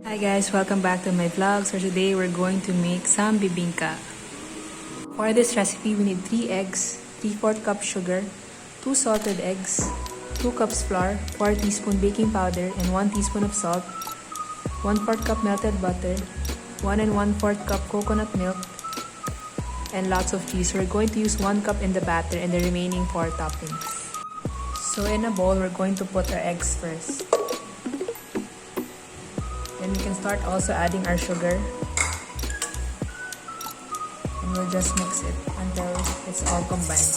Hi guys, welcome back to my vlog. So today we're going to make some bibingka. For this recipe, we need 3 eggs, 3/4 cup sugar, 2 salted eggs, 2 cups flour, 4 teaspoon baking powder, and 1 teaspoon of salt, 1/4 cup melted butter, 1 1/4 cup coconut milk, and lots of cheese. We're going to use 1 cup in the batter and the remaining 4 toppings. So in a bowl, we're going to put our eggs first. Then we can start also adding our sugar. And we'll just mix it until it's all combined.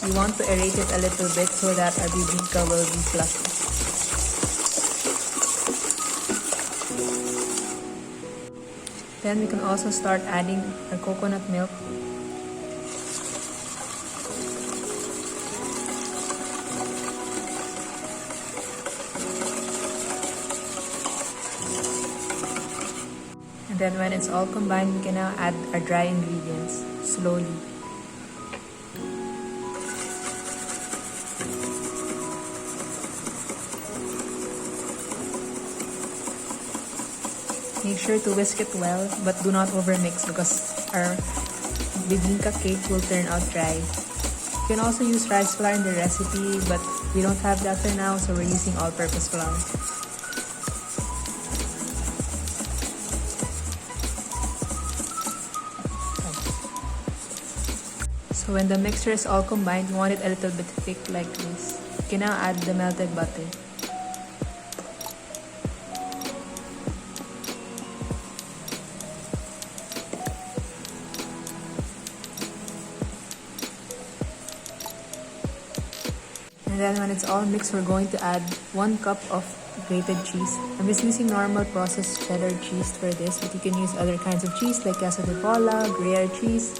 We want to aerate it a little bit so that our bibingka will be fluffy. Then we can also start adding our coconut milk. And then when it's all combined, we can now add our dry ingredients slowly. Make sure to whisk it well, but do not overmix because our bibingka cake will turn out dry. You can also use rice flour in the recipe, but we don't have that for now, so we're using all-purpose flour. So when the mixture is all combined, you want it a little bit thick like this. You can now add the melted butter. And then when it's all mixed, we're going to add 1 cup of grated cheese. I'm just using normal processed cheddar cheese for this, but you can use other kinds of cheese like Katshappyfood, Gruyere cheese,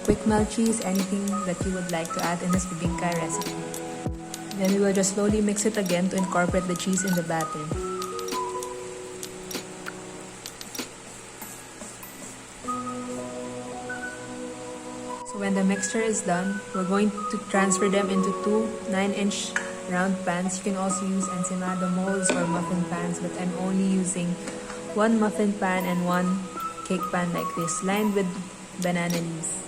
quick melt cheese, anything that you would like to add in this bibingka recipe. Then we will just slowly mix it again to incorporate the cheese in the batter. So when the mixture is done, we're going to transfer them into 2 9-inch round pans. You can also use encimado molds or muffin pans, but I'm only using 1 muffin pan and 1 cake pan like this, lined with banana leaves.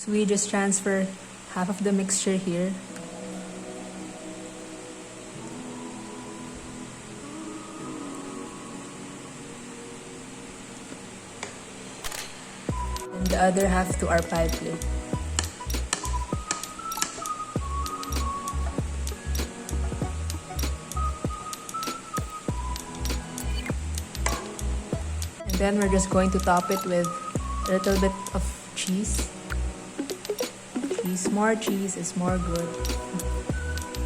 So we just transfer half of the mixture here. And the other half to our pie plate. And then we're just going to top it with a little bit of cheese. More cheese is more good.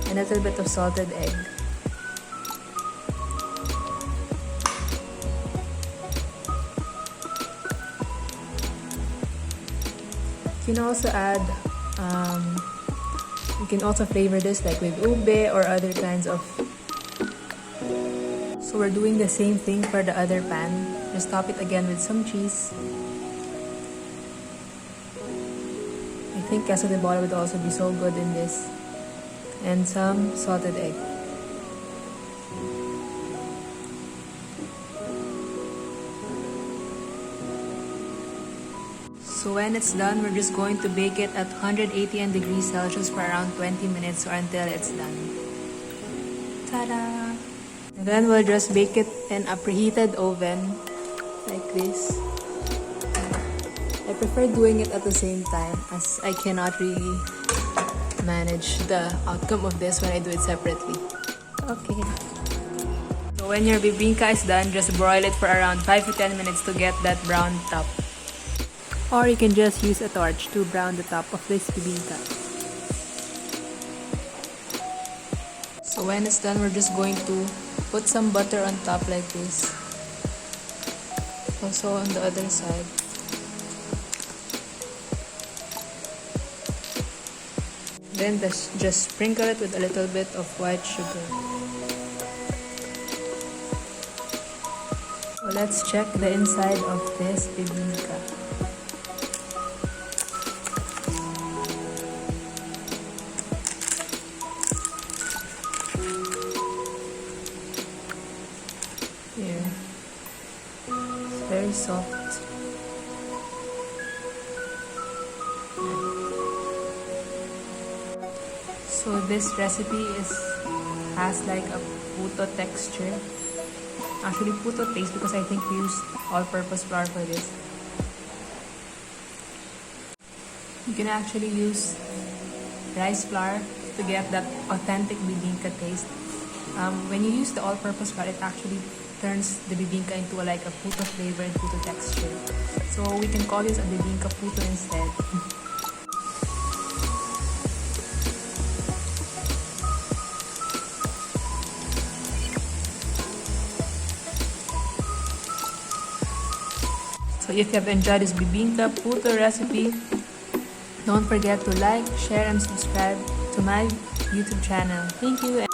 And a little bit of salted egg. You can also add, you can also flavor this like with ube or other kinds of. So we're doing the same thing for the other pan. Just top it again with some cheese. I think Katshappyfood would also be so good in this. And some salted egg. So when it's done, we're just going to bake it at 180 degrees Celsius for around 20 minutes or until it's done. Ta-da! And then we'll just bake it in a preheated oven like this. I prefer doing it at the same time as I cannot really manage the outcome of this when I do it separately. Okay. So when your bibingka is done, just broil it for around 5 to 10 minutes to get that brown top. Or you can just use a torch to brown the top of this bibingka. So when it's done, we're just going to put some butter on top like this. Also on the other side. Then just sprinkle it with a little bit of white sugar. So let's check the inside of this bibingka. Here. It's very soft. So this recipe has like a puto texture. Actually puto taste because I think we used all-purpose flour for this. You can actually use rice flour to get that authentic bibingka taste. When you use the all-purpose flour, it actually turns the bibingka into like a puto flavor and puto texture. So we can call this a bibingka puto instead. So if you have enjoyed this Bibingka Puto recipe, don't forget to like, share, and subscribe to my YouTube channel. Thank you.